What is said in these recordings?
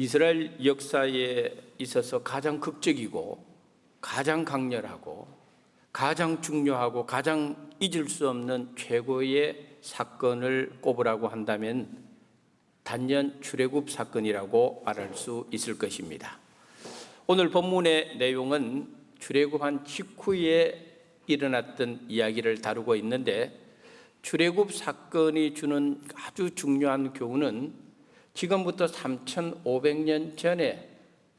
이스라엘 역사에 있어서 가장 극적이고 가장 강렬하고 가장 중요하고 가장 잊을 수 없는 최고의 사건을 꼽으라고 한다면 단연 출애굽 사건이라고 말할 수 있을 것입니다. 오늘 본문의 내용은 출애굽한 직후에 일어났던 이야기를 다루고 있는데, 출애굽 사건이 주는 아주 중요한 교훈은 지금부터 3,500년 전에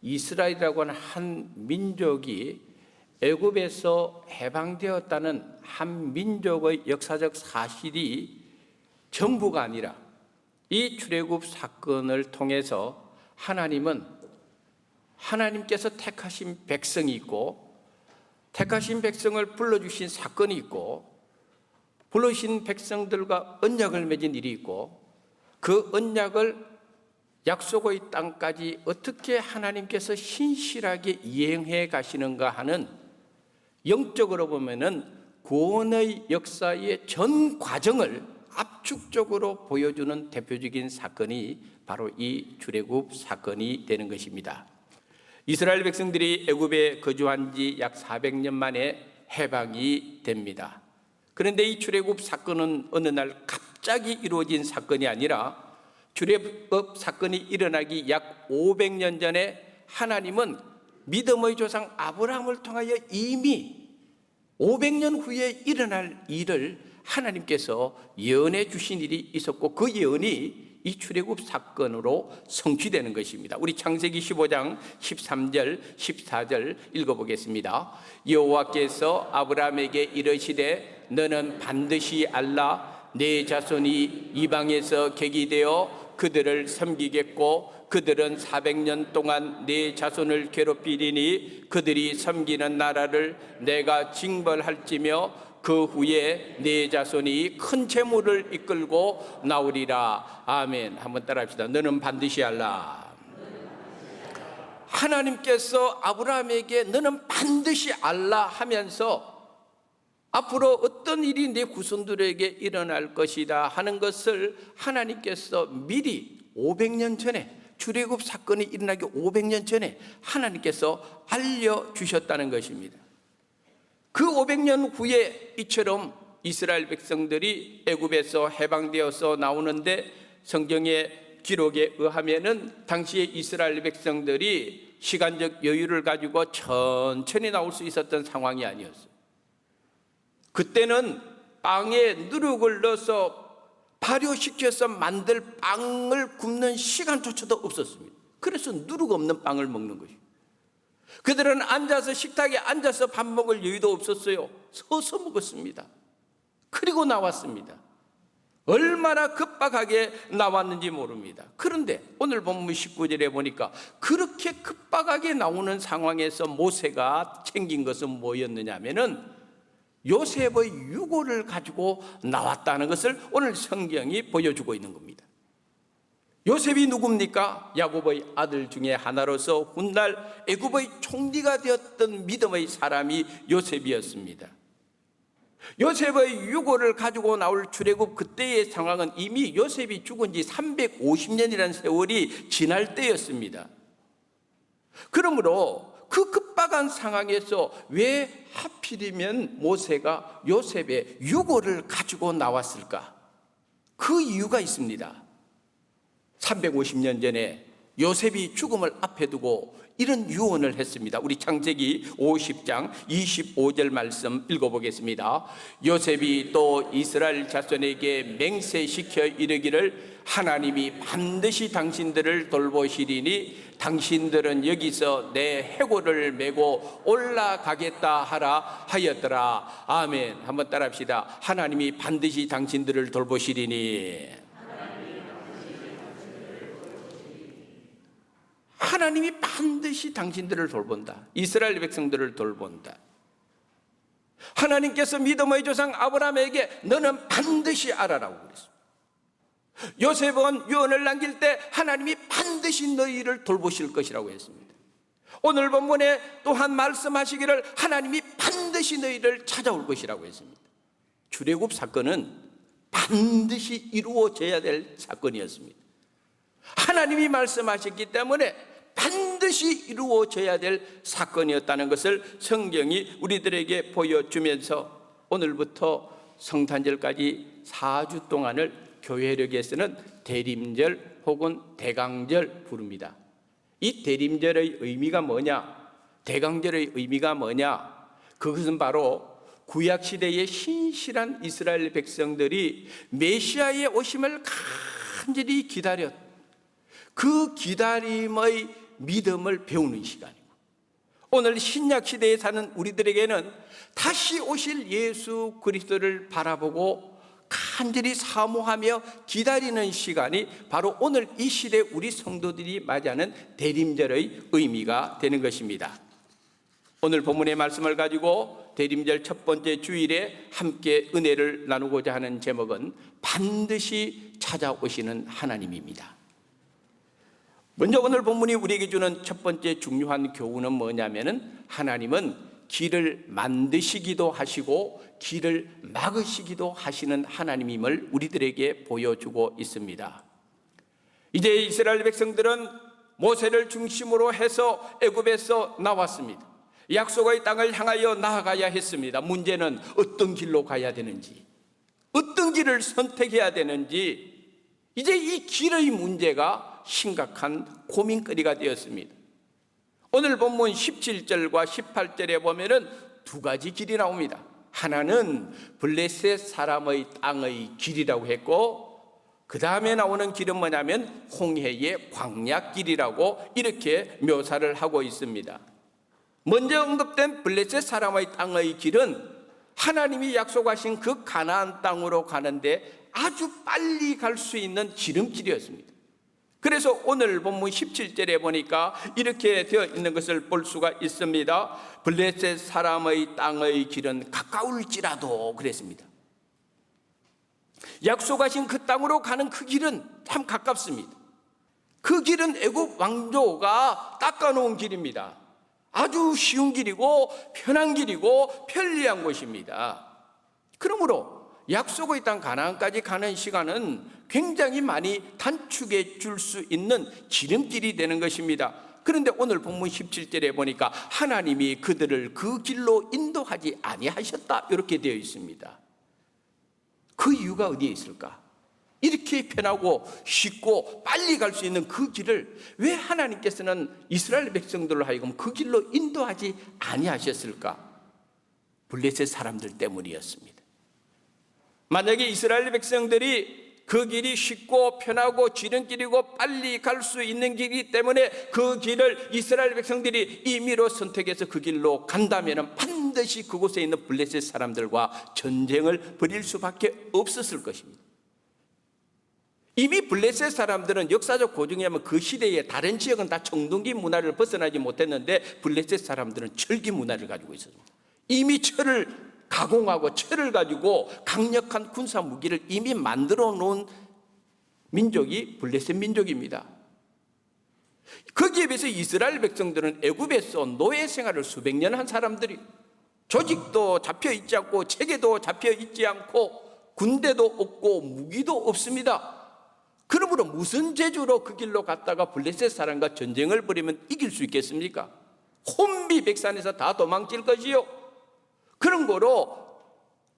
이스라엘이라고 하는 한 민족이 애굽에서 해방되었다는 한 민족의 역사적 사실이 전부가 아니라, 이 출애굽 사건을 통해서 하나님께서 택하신 백성이 있고, 택하신 백성을 불러주신 사건이 있고, 불러주신 백성들과 언약을 맺은 일이 있고, 그 언약을 약속의 땅까지 어떻게 하나님께서 신실하게 이행해 가시는가 하는, 영적으로 보면은 구원의 역사의 전 과정을 압축적으로 보여주는 대표적인 사건이 바로 이 출애굽 사건이 되는 것입니다. 이스라엘 백성들이 애굽에 거주한 지 약 400년 만에 해방이 됩니다. 그런데 이 출애굽 사건은 어느 날 갑자기 이루어진 사건이 아니라, 출애굽 사건이 일어나기 약 500년 전에 하나님은 믿음의 조상 아브라함을 통하여 이미 500년 후에 일어날 일을 하나님께서 예언해 주신 일이 있었고, 그 예언이 이 출애굽 사건으로 성취되는 것입니다. 우리 창세기 15장 13절 14절 읽어보겠습니다. 여호와께서 아브라함에게 이르시되 너는 반드시 알라. 내 자손이 이방에서 객이 되어 그들을 섬기겠고, 그들은 400년 동안 내 자손을 괴롭히리니 그들이 섬기는 나라를 내가 징벌할지며 그 후에 네 자손이 큰 재물을 이끌고 나오리라. 아멘. 한번 따라합시다. 너는 반드시 알라. 하나님께서 아브라함에게 너는 반드시 알라 하면서 앞으로 어떤 일이 내 후손들에게 일어날 것이다 하는 것을 하나님께서 미리 500년 전에, 출애굽 사건이 일어나기 500년 전에 하나님께서 알려주셨다는 것입니다. 그 500년 후에 이처럼 이스라엘 백성들이 애굽에서 해방되어서 나오는데, 성경의 기록에 의하면은 당시에 이스라엘 백성들이 시간적 여유를 가지고 천천히 나올 수 있었던 상황이 아니었어요. 그때는 빵에 누룩을 넣어서 발효시켜서 만들 빵을 굽는 시간조차도 없었습니다. 그래서 누룩 없는 빵을 먹는 것이죠. 그들은 앉아서 식탁에 앉아서 밥 먹을 여유도 없었어요. 서서 먹었습니다. 그리고 나왔습니다. 얼마나 급박하게 나왔는지 모릅니다. 그런데 오늘 본문 19절에 보니까 그렇게 급박하게 나오는 상황에서 모세가 챙긴 것은 뭐였느냐 하면은 요셉의 유고를 가지고 나왔다는 것을 오늘 성경이 보여주고 있는 겁니다. 요셉이 누굽니까? 야곱의 아들 중에 하나로서 훗날 애굽의 총리가 되었던 믿음의 사람이 요셉이었습니다. 요셉의 유고를 가지고 나올 출애굽 그때의 상황은 이미 요셉이 죽은 지 350년이라는 세월이 지날 때였습니다. 그러므로 그 급박한 상황에서 왜 하필이면 모세가 요셉의 유고를 가지고 나왔을까? 그 이유가 있습니다. 350년 전에 요셉이 죽음을 앞에 두고 이런 유언을 했습니다. 우리 창세기 50장 25절 말씀 읽어보겠습니다. 요셉이 또 이스라엘 자손에게 맹세시켜 이르기를 하나님이 반드시 당신들을 돌보시리니 당신들은 여기서 내 해골을 메고 올라가겠다 하라 하였더라. 아멘. 한번 따라합시다. 하나님이 반드시 당신들을 돌보시리니. 하나님이 반드시 당신들을 돌본다. 이스라엘 백성들을 돌본다. 하나님께서 믿음의 조상 아브라함에게 너는 반드시 알아라고 그랬습니다. 요셉은 유언을 남길 때 하나님이 반드시 너희를 돌보실 것이라고 했습니다. 오늘 본문에 또한 말씀하시기를 하나님이 반드시 너희를 찾아올 것이라고 했습니다. 출애굽 사건은 반드시 이루어져야 될 사건이었습니다. 하나님이 말씀하셨기 때문에 반드시 이루어져야 될 사건이었다는 것을 성경이 우리들에게 보여주면서 오늘부터 성탄절까지 4주 동안을 교회력에서는 대림절 혹은 대강절 부릅니다. 이 대림절의 의미가 뭐냐? 대강절의 의미가 뭐냐? 그것은 바로 구약시대의 신실한 이스라엘 백성들이 메시아의 오심을 간절히 기다렸, 그 기다림의 믿음을 배우는 시간이고, 오늘 신약시대에 사는 우리들에게는 다시 오실 예수 그리스도를 바라보고 간절히 사모하며 기다리는 시간이 바로 오늘 이 시대 우리 성도들이 맞이하는 대림절의 의미가 되는 것입니다. 오늘 본문의 말씀을 가지고 대림절 첫 번째 주일에 함께 은혜를 나누고자 하는 제목은 반드시 찾아오시는 하나님입니다. 먼저 오늘 본문이 우리에게 주는 첫 번째 중요한 교훈은 뭐냐면은 하나님은 길을 만드시기도 하시고 길을 막으시기도 하시는 하나님임을 우리들에게 보여주고 있습니다. 이제 이스라엘 백성들은 모세를 중심으로 해서 애굽에서 나왔습니다. 약속의 땅을 향하여 나아가야 했습니다. 문제는 어떤 길로 가야 되는지, 어떤 길을 선택해야 되는지, 이제 이 길의 문제가 심각한 고민거리가 되었습니다. 오늘 본문 17절과 18절에 보면은 두 가지 길이 나옵니다. 하나는 블레셋 사람의 땅의 길이라고 했고, 그 다음에 나오는 길은 뭐냐면 홍해의 광야길이라고 이렇게 묘사를 하고 있습니다. 먼저 언급된 블레셋 사람의 땅의 길은 하나님이 약속하신 그 가나안 땅으로 가는데 아주 빨리 갈 수 있는 지름길이었습니다. 그래서 오늘 본문 17절에 보니까 이렇게 되어 있는 것을 볼 수가 있습니다. 블레셋 사람의 땅의 길은 가까울지라도 그랬습니다. 약속하신 그 땅으로 가는 그 길은 참 가깝습니다. 그 길은 애굽 왕조가 닦아놓은 길입니다. 아주 쉬운 길이고 편한 길이고 편리한 곳입니다. 그러므로 약속의 땅 가나안까지 가는 시간은 굉장히 많이 단축해 줄 수 있는 지름길이 되는 것입니다. 그런데 오늘 본문 17절에 보니까 하나님이 그들을 그 길로 인도하지 아니하셨다 이렇게 되어 있습니다. 그 이유가 어디에 있을까? 이렇게 편하고 쉽고 빨리 갈 수 있는 그 길을 왜 하나님께서는 이스라엘 백성들로 하여금 그 길로 인도하지 아니하셨을까? 블레셋 사람들 때문이었습니다. 만약에 이스라엘 백성들이 그 길이 쉽고 편하고 지름길이고 빨리 갈 수 있는 길이기 때문에 그 길을 이스라엘 백성들이 임의로 선택해서 그 길로 간다면 반드시 그곳에 있는 블레셋 사람들과 전쟁을 벌일 수밖에 없었을 것입니다. 이미 블레셋 사람들은 역사적 고증에 하면 그 시대의 다른 지역은 다 청동기 문화를 벗어나지 못했는데 블레셋 사람들은 철기 문화를 가지고 있었습니다. 이미 철을 가공하고 철을 가지고 강력한 군사 무기를 이미 만들어 놓은 민족이 블레셋 민족입니다. 거기에 비해서 이스라엘 백성들은 애굽에서 노예 생활을 수백 년 한 사람들이 조직도 잡혀 있지 않고 체계도 잡혀 있지 않고 군대도 없고 무기도 없습니다. 그러므로 무슨 재주로 그 길로 갔다가 블레셋 사람과 전쟁을 벌이면 이길 수 있겠습니까? 혼비백산에서 다 도망칠 것이요. 그런 거로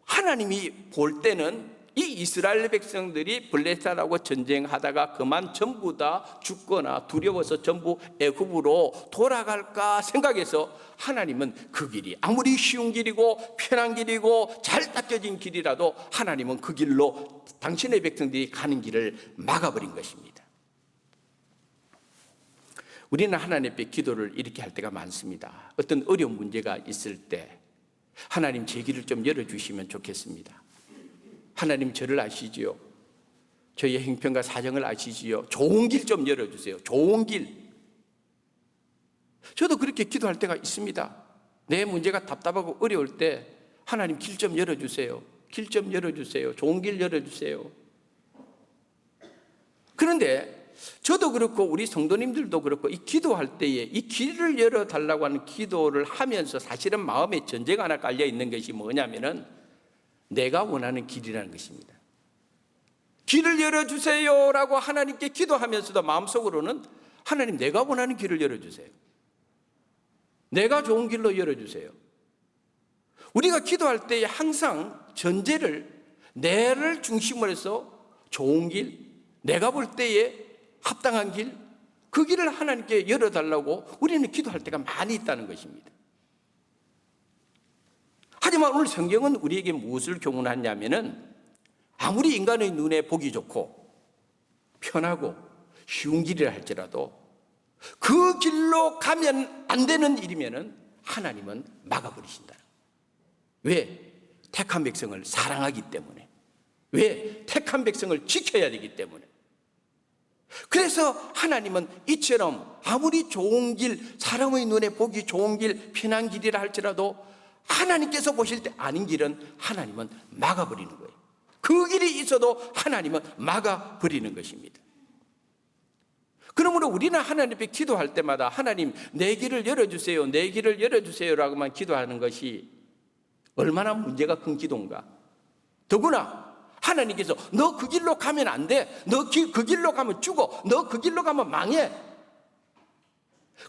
하나님이 볼 때는 이 이스라엘 백성들이 블레셋하고 전쟁하다가 그만 전부 다 죽거나 두려워서 전부 애굽으로 돌아갈까 생각해서 하나님은 그 길이 아무리 쉬운 길이고 편한 길이고 잘 닦여진 길이라도 하나님은 그 길로 당신의 백성들이 가는 길을 막아버린 것입니다. 우리는 하나님 앞에 기도를 이렇게 할 때가 많습니다. 어떤 어려운 문제가 있을 때 하나님 제 길을 좀 열어주시면 좋겠습니다. 하나님 저를 아시지요. 저희의 형편과 사정을 아시지요. 좋은 길 좀 열어주세요. 좋은 길. 저도 그렇게 기도할 때가 있습니다. 내 문제가 답답하고 어려울 때 하나님 길 좀 열어주세요. 길 좀 열어주세요. 좋은 길 열어주세요. 그런데 저도 그렇고 우리 성도님들도 그렇고 이 기도할 때에 이 길을 열어달라고 하는 기도를 하면서 사실은 마음에 전제가 하나 깔려 있는 것이 뭐냐면은 내가 원하는 길이라는 것입니다. 길을 열어주세요라고 하나님께 기도하면서도 마음속으로는 하나님, 내가 원하는 길을 열어주세요. 내가 좋은 길로 열어주세요. 우리가 기도할 때 항상 전제를 내를 중심으로 해서 좋은 길, 내가 볼 때에 합당한 길, 그 길을 하나님께 열어달라고 우리는 기도할 때가 많이 있다는 것입니다. 하지만 오늘 성경은 우리에게 무엇을 교훈하냐면은 아무리 인간의 눈에 보기 좋고 편하고 쉬운 길이라 할지라도 그 길로 가면 안 되는 일이면은 하나님은 막아버리신다. 왜? 택한 백성을 사랑하기 때문에. 왜? 택한 백성을 지켜야 되기 때문에. 그래서 하나님은 이처럼 아무리 좋은 길, 사람의 눈에 보기 좋은 길, 편한 길이라 할지라도 하나님께서 보실 때 아닌 길은 하나님은 막아버리는 거예요. 그 길이 있어도 하나님은 막아버리는 것입니다. 그러므로 우리는 하나님 앞에 기도할 때마다 하나님, 내 길을 열어주세요, 내 길을 열어주세요라고만 기도하는 것이 얼마나 문제가 큰 기도인가. 더구나 하나님께서 너 그 길로 가면 안 돼, 너 그 길로 가면 죽어, 너 그 길로 가면 망해.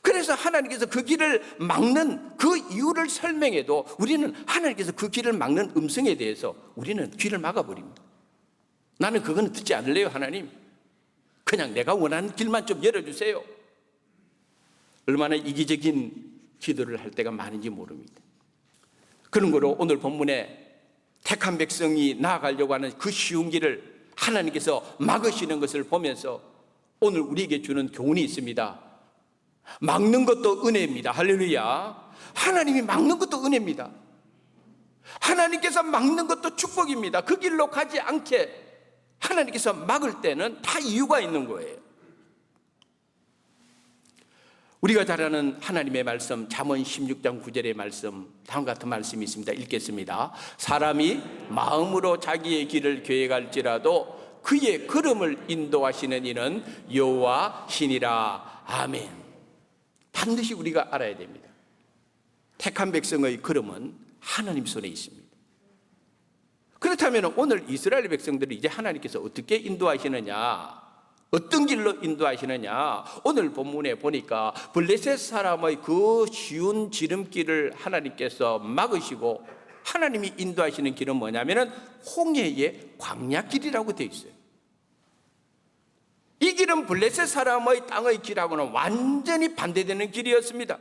그래서 하나님께서 그 길을 막는 그 이유를 설명해도 우리는 하나님께서 그 길을 막는 음성에 대해서 우리는 귀를 막아버립니다. 나는 그거는 듣지 않을래요. 하나님, 그냥 내가 원하는 길만 좀 열어주세요. 얼마나 이기적인 기도를 할 때가 많은지 모릅니다. 그런 거로 오늘 본문에 택한 백성이 나아가려고 하는 그 쉬운 길을 하나님께서 막으시는 것을 보면서 오늘 우리에게 주는 교훈이 있습니다. 막는 것도 은혜입니다. 할렐루야. 하나님이 막는 것도 은혜입니다. 하나님께서 막는 것도 축복입니다. 그 길로 가지 않게 하나님께서 막을 때는 다 이유가 있는 거예요. 우리가 잘 아는 하나님의 말씀, 잠언 16장 9절의 말씀, 다음과 같은 말씀이 있습니다. 읽겠습니다. 사람이 마음으로 자기의 길을 계획할지라도 그의 걸음을 인도하시는 이는 여호와시니라. 아멘. 반드시 우리가 알아야 됩니다. 택한 백성의 걸음은 하나님 손에 있습니다. 그렇다면 오늘 이스라엘 백성들이 이제 하나님께서 어떻게 인도하시느냐, 어떤 길로 인도하시느냐, 오늘 본문에 보니까 블레셋 사람의 그 쉬운 지름길을 하나님께서 막으시고 하나님이 인도하시는 길은 뭐냐면은 홍해의 광야길이라고 되어 있어요. 이 길은 블레셋 사람의 땅의 길하고는 완전히 반대되는 길이었습니다.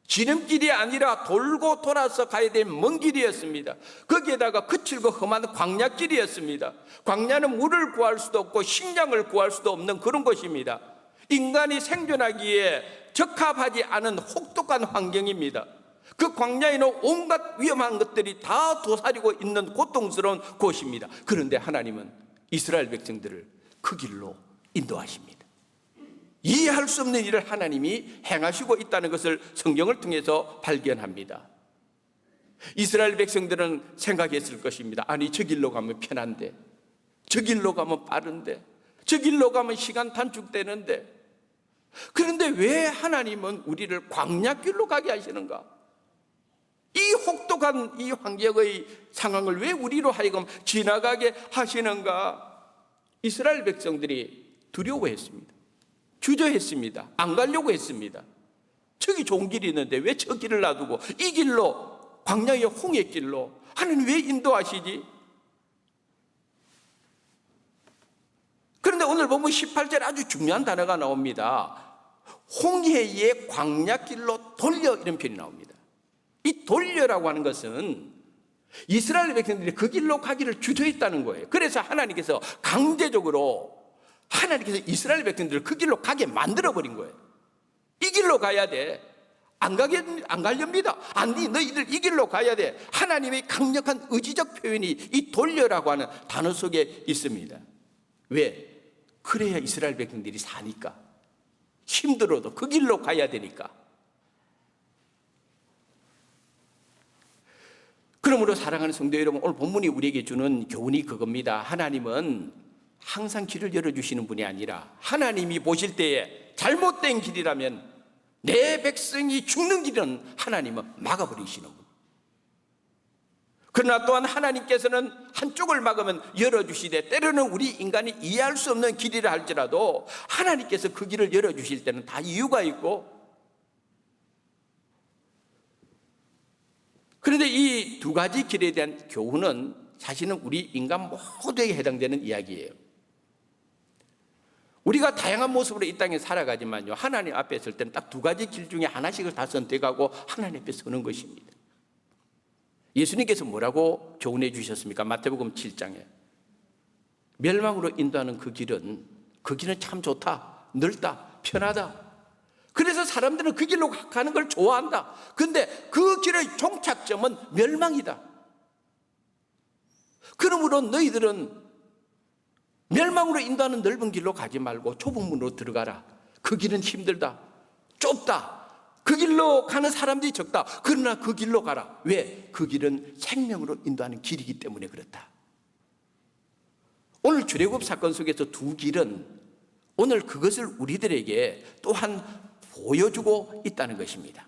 지름길이 아니라 돌고 돌아서 가야 될 먼 길이었습니다. 거기에다가 거칠고 험한 광야길이었습니다. 광야는 물을 구할 수도 없고 식량을 구할 수도 없는 그런 곳입니다. 인간이 생존하기에 적합하지 않은 혹독한 환경입니다. 그 광야에는 온갖 위험한 것들이 다 도사리고 있는 고통스러운 곳입니다. 그런데 하나님은 이스라엘 백성들을 그 길로 인도하십니다. 이해할 수 없는 일을 하나님이 행하시고 있다는 것을 성경을 통해서 발견합니다. 이스라엘 백성들은 생각했을 것입니다. 아니, 저 길로 가면 편한데, 저 길로 가면 빠른데, 저 길로 가면 시간 단축되는데, 그런데 왜 하나님은 우리를 광야길로 가게 하시는가? 이 혹독한 이 환경의 상황을 왜 우리로 하여금 지나가게 하시는가? 이스라엘 백성들이 두려워했습니다. 주저했습니다. 안 가려고 했습니다. 저기 좋은 길이 있는데 왜 저 길을 놔두고 이 길로, 광야의 홍해길로 하나님 왜 인도하시지? 그런데 오늘 보면 18절 아주 중요한 단어가 나옵니다. 홍해의 광야길로 돌려, 이런 표현이 나옵니다. 이 돌려라고 하는 것은 이스라엘 백성들이 그 길로 가기를 주저했다는 거예요. 그래서 하나님께서 강제적으로 하나님께서 이스라엘 백성들을 그 길로 가게 만들어버린 거예요. 이 길로 가야 돼. 안 가렵니다. 아니, 너희들 이 길로 가야 돼. 하나님의 강력한 의지적 표현이 이 돌려라고 하는 단어 속에 있습니다. 왜? 그래야 이스라엘 백성들이 사니까. 힘들어도 그 길로 가야 되니까. 그러므로 사랑하는 성도 여러분, 오늘 본문이 우리에게 주는 교훈이 그겁니다. 하나님은 항상 길을 열어주시는 분이 아니라 하나님이 보실 때에 잘못된 길이라면, 내 백성이 죽는 길은 하나님은 막아버리시는 분. 그러나 또한 하나님께서는 한쪽을 막으면 열어주시되, 때로는 우리 인간이 이해할 수 없는 길이라 할지라도 하나님께서 그 길을 열어주실 때는 다 이유가 있고, 그런데 이 두 가지 길에 대한 교훈은 사실은 우리 인간 모두에게 해당되는 이야기예요. 우리가 다양한 모습으로 이 땅에 살아가지만요, 하나님 앞에 설 때는 딱 두 가지 길 중에 하나씩을 다 선택하고 하나님 앞에 서는 것입니다. 예수님께서 뭐라고 교훈해 주셨습니까? 마태복음 7장에 멸망으로 인도하는 그 길은 참 좋다, 넓다, 편하다. 그래서 사람들은 그 길로 가는 걸 좋아한다. 그런데 그 길의 종착점은 멸망이다. 그러므로 너희들은 멸망으로 인도하는 넓은 길로 가지 말고 좁은 문으로 들어가라. 그 길은 힘들다, 좁다, 그 길로 가는 사람들이 적다. 그러나 그 길로 가라. 왜? 그 길은 생명으로 인도하는 길이기 때문에 그렇다. 오늘 출애굽 사건 속에서 두 길은 오늘 그것을 우리들에게 또한 보여주고 있다는 것입니다.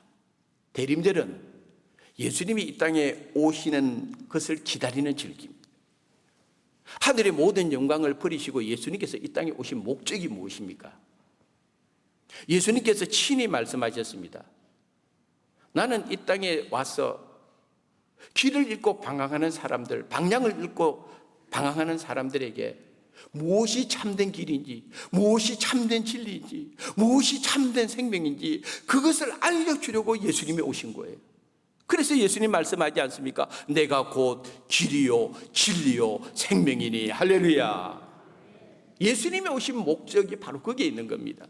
대림절은 예수님이 이 땅에 오시는 것을 기다리는 절기입니다. 하늘의 모든 영광을 버리시고 예수님께서 이 땅에 오신 목적이 무엇입니까? 예수님께서 친히 말씀하셨습니다. 나는 이 땅에 와서 길을 잃고 방황하는 사람들, 방향을 잃고 방황하는 사람들에게 무엇이 참된 길인지, 무엇이 참된 진리인지, 무엇이 참된 생명인지 그것을 알려주려고 예수님이 오신 거예요. 그래서 예수님 말씀하지 않습니까? 내가 곧 길이요 진리요 생명이니. 할렐루야. 예수님이 오신 목적이 바로 거기에 있는 겁니다.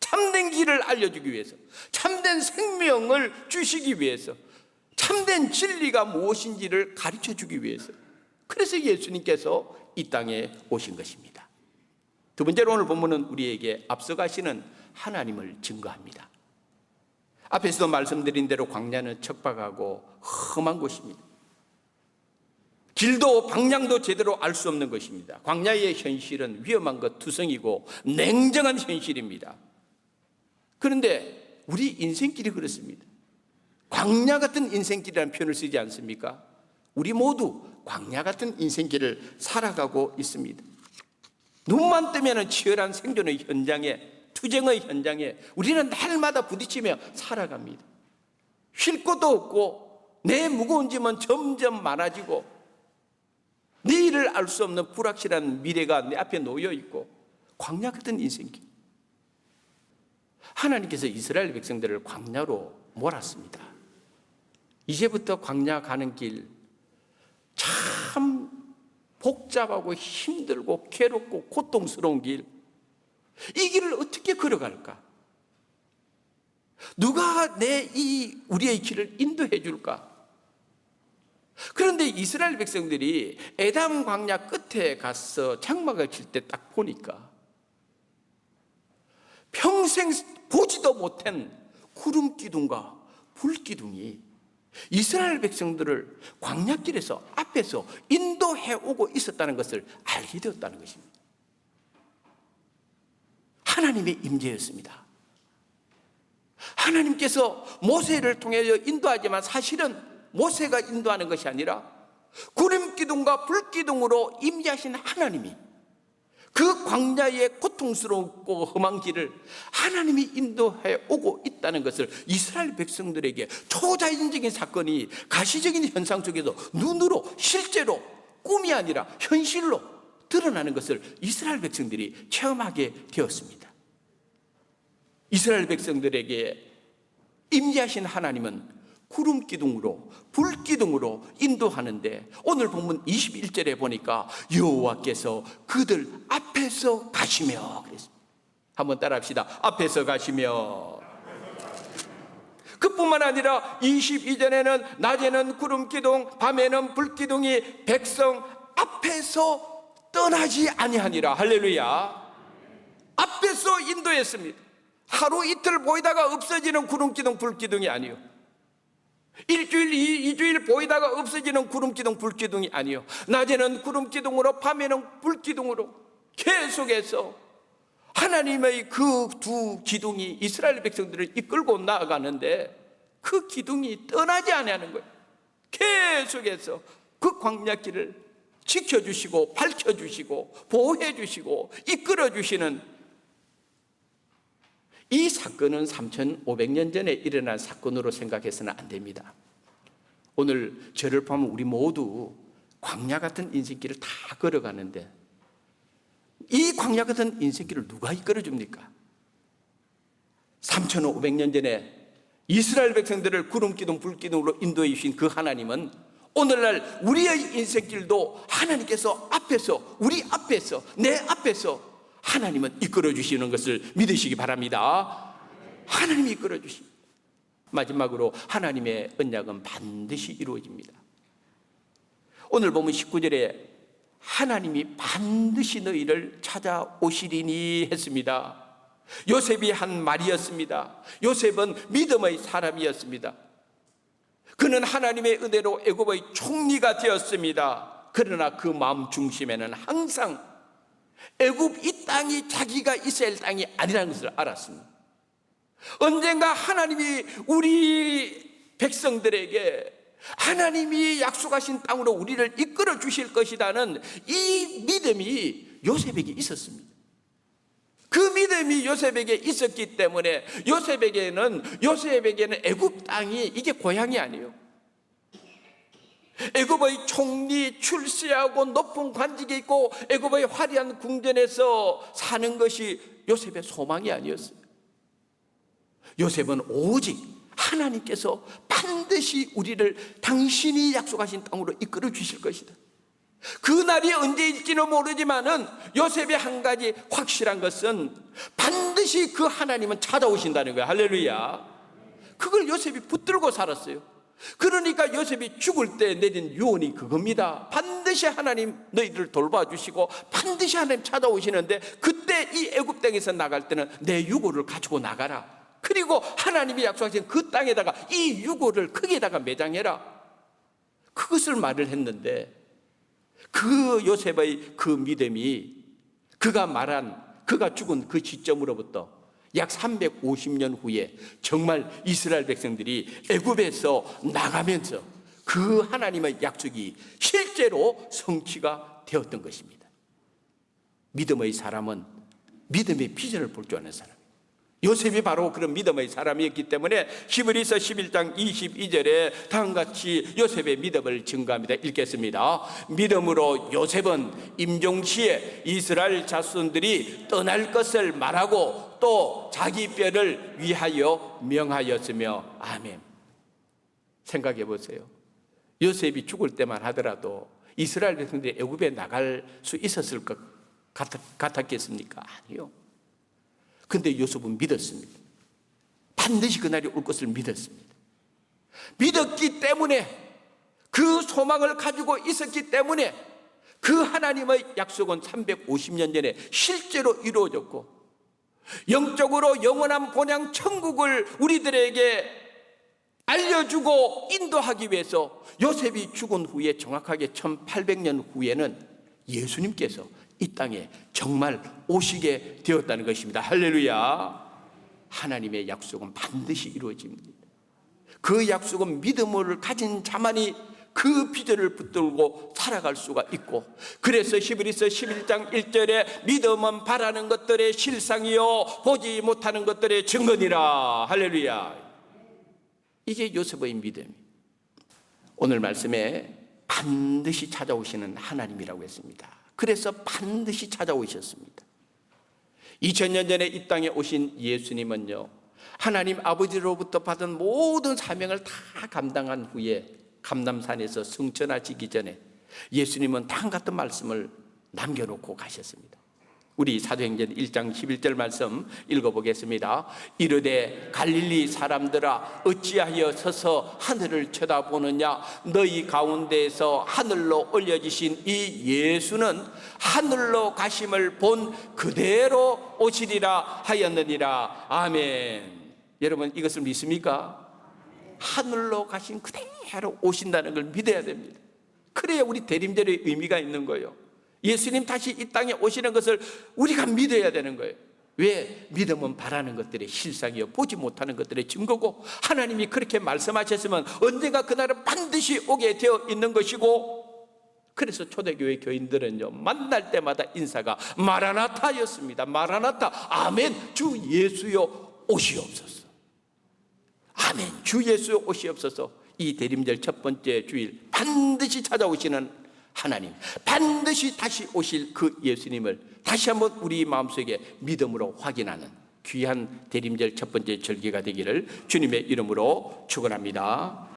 참된 길을 알려주기 위해서, 참된 생명을 주시기 위해서, 참된 진리가 무엇인지를 가르쳐주기 위해서. 그래서 예수님께서 이 땅에 오신 것입니다. 두 번째로 오늘 본문은 우리에게 앞서가시는 하나님을 증거합니다. 앞에서도 말씀드린 대로 광야는 척박하고 험한 곳입니다. 길도 방향도 제대로 알 수 없는 것입니다. 광야의 현실은 위험한 것 투성이고 냉정한 현실입니다. 그런데 우리 인생길이 그렇습니다. 광야 같은 인생길이라는 표현을 쓰지 않습니까? 우리 모두 광야 같은 인생길을 살아가고 있습니다. 눈만 뜨면 치열한 생존의 현장에, 투쟁의 현장에 우리는 날마다 부딪히며 살아갑니다. 쉴 곳도 없고 내 무거운 짐은 점점 많아지고 내일을 알 수 없는 불확실한 미래가 내 앞에 놓여 있고 광야 같은 인생길. 하나님께서 이스라엘 백성들을 광야로 몰았습니다. 이제부터 광야 가는 길 참 복잡하고 힘들고 괴롭고 고통스러운 길, 이 길을 어떻게 걸어갈까? 누가 우리의 길을 인도해 줄까? 그런데 이스라엘 백성들이 에담 광야 끝에 가서 장막을 칠 때 딱 보니까 평생 보지도 못한 구름 기둥과 불 기둥이 이스라엘 백성들을 광야길에서 앞에서 인도해 오고 있었다는 것을 알게 되었다는 것입니다. 하나님의 임재였습니다. 하나님께서 모세를 통해 인도하지만 사실은 모세가 인도하는 것이 아니라 구름 기둥과 불 기둥으로 임재하신 하나님이 그 광야의 고통스럽고 험한 길을 하나님이 인도해 오고 있다는 것을 이스라엘 백성들에게 초자연적인 사건이 가시적인 현상 속에서 눈으로 실제로 꿈이 아니라 현실로 드러나는 것을 이스라엘 백성들이 체험하게 되었습니다. 이스라엘 백성들에게 임재하신 하나님은 구름 기둥으로 불 기둥으로 인도하는데 오늘 본문 21절에 보니까 여호와께서 그들 앞에서 가시며 그랬습니다. 한번 따라합시다. 앞에서 가시며. 그뿐만 아니라 22절에는 낮에는 구름 기둥 밤에는 불 기둥이 백성 앞에서 떠나지 아니하니라. 할렐루야. 앞에서 인도했습니다. 하루 이틀 보이다가 없어지는 구름 기둥 불 기둥이 아니요, 일주일, 이주일 보이다가 없어지는 구름기둥, 불기둥이 아니요, 낮에는 구름기둥으로 밤에는 불기둥으로 계속해서 하나님의 그 두 기둥이 이스라엘 백성들을 이끌고 나아가는데 그 기둥이 떠나지 않는 거예요. 계속해서 그 광야길을 지켜주시고 밝혀주시고 보호해주시고 이끌어주시는 이 사건은 3,500년 전에 일어난 사건으로 생각해서는 안 됩니다. 오늘 저를 포함한 우리 모두 광야 같은 인생길을 다 걸어가는데 이 광야 같은 인생길을 누가 이끌어줍니까? 3,500년 전에 이스라엘 백성들을 구름기둥 불기둥으로 인도해 주신 그 하나님은 오늘날 우리의 인생길도 하나님께서 앞에서, 우리 앞에서, 내 앞에서 하나님은 이끌어 주시는 것을 믿으시기 바랍니다. 하나님이 이끌어 주십니다. 마지막으로 하나님의 언약은 반드시 이루어집니다. 오늘 보면 19절에 하나님이 반드시 너희를 찾아오시리니 했습니다. 요셉이 한 말이었습니다. 요셉은 믿음의 사람이었습니다. 그는 하나님의 은혜로 애굽의 총리가 되었습니다. 그러나 그 마음 중심에는 항상 애굽 이 땅이 자기가 있어야 할 땅이 아니라는 것을 알았습니다. 언젠가 하나님이 우리 백성들에게 하나님이 약속하신 땅으로 우리를 이끌어 주실 것이라는 이 믿음이 요셉에게 있었습니다. 그 믿음이 요셉에게 있었기 때문에 요셉에게는 애굽 땅이 이게 고향이 아니에요. 애굽의 총리 출세하고 높은 관직에 있고 애굽의 화려한 궁전에서 사는 것이 요셉의 소망이 아니었어요. 요셉은 오직 하나님께서 반드시 우리를 당신이 약속하신 땅으로 이끌어 주실 것이다. 그 날이 언제일지는 모르지만은 요셉의 한 가지 확실한 것은 반드시 그 하나님은 찾아오신다는 거예요. 할렐루야. 그걸 요셉이 붙들고 살았어요. 그러니까 요셉이 죽을 때 내린 유언이 그겁니다. 반드시 하나님 너희들을 돌봐주시고 반드시 하나님 찾아오시는데 그때 이 애굽 땅에서 나갈 때는 내 유고를 가지고 나가라. 그리고 하나님이 약속하신 그 땅에다가 이 유고를 크게다가 매장해라. 그것을 말을 했는데 그 요셉의 그 믿음이 그가 죽은 그 시점으로부터 약 350년 후에 정말 이스라엘 백성들이 애굽에서 나가면서 그 하나님의 약속이 실제로 성취가 되었던 것입니다. 믿음의 사람은 믿음의 비전을 볼 줄 아는 사람. 요셉이 바로 그런 믿음의 사람이었기 때문에 히브리서 11장 22절에 다음같이 요셉의 믿음을 증거합니다. 읽겠습니다. 믿음으로 요셉은 임종시에 이스라엘 자손들이 떠날 것을 말하고 또 자기 뼈를 위하여 명하였으며 아멘. 생각해 보세요. 요셉이 죽을 때만 하더라도 이스라엘 백성들이 애굽에 나갈 수 있었을 것 같았겠습니까? 아니요. 근데 요셉은 믿었습니다. 반드시 그날이 올 것을 믿었습니다. 믿었기 때문에 그 소망을 가지고 있었기 때문에 그 하나님의 약속은 350년 전에 실제로 이루어졌고 영적으로 영원한 본향 천국을 우리들에게 알려주고 인도하기 위해서 요셉이 죽은 후에 정확하게 1800년 후에는 예수님께서 이 땅에 정말 오시게 되었다는 것입니다. 할렐루야. 하나님의 약속은 반드시 이루어집니다. 그 약속은 믿음을 가진 자만이 그 비전을 붙들고 살아갈 수가 있고 그래서 히브리서 11장 1절에 믿음은 바라는 것들의 실상이요 보지 못하는 것들의 증거니라. 할렐루야. 이게 요셉의 믿음이 오늘 말씀에 반드시 찾아오시는 하나님이라고 했습니다. 그래서 반드시 찾아오셨습니다. 2000년 전에 이 땅에 오신 예수님은요 하나님 아버지로부터 받은 모든 사명을 다 감당한 후에 감람산에서 승천하시기 전에 예수님은 다음 같은 말씀을 남겨놓고 가셨습니다. 우리 사도행전 1장 11절 말씀 읽어보겠습니다. 이르되 갈릴리 사람들아 어찌하여 서서 하늘을 쳐다보느냐 너희 가운데에서 하늘로 올려지신 이 예수는 하늘로 가심을 본 그대로 오시리라 하였느니라. 아멘. 여러분 이것을 믿습니까? 하늘로 가신 그대로 오신다는 걸 믿어야 됩니다. 그래야 우리 대림절의 의미가 있는 거예요. 예수님 다시 이 땅에 오시는 것을 우리가 믿어야 되는 거예요. 왜? 믿음은 바라는 것들의 실상이요 보지 못하는 것들의 증거고, 하나님이 그렇게 말씀하셨으면 언젠가 그날은 반드시 오게 되어 있는 것이고, 그래서 초대교회 교인들은요 만날 때마다 인사가 마라나타였습니다. 마라나타, 아멘, 주 예수여 오시옵소서. 아멘, 주 예수여 오시옵소서. 이 대림절 첫 번째 주일 반드시 찾아오시는 하나님, 반드시 다시 오실 그 예수님을 다시 한번 우리 마음속에 믿음으로 확인하는 귀한 대림절 첫 번째 절기가 되기를 주님의 이름으로 축원합니다.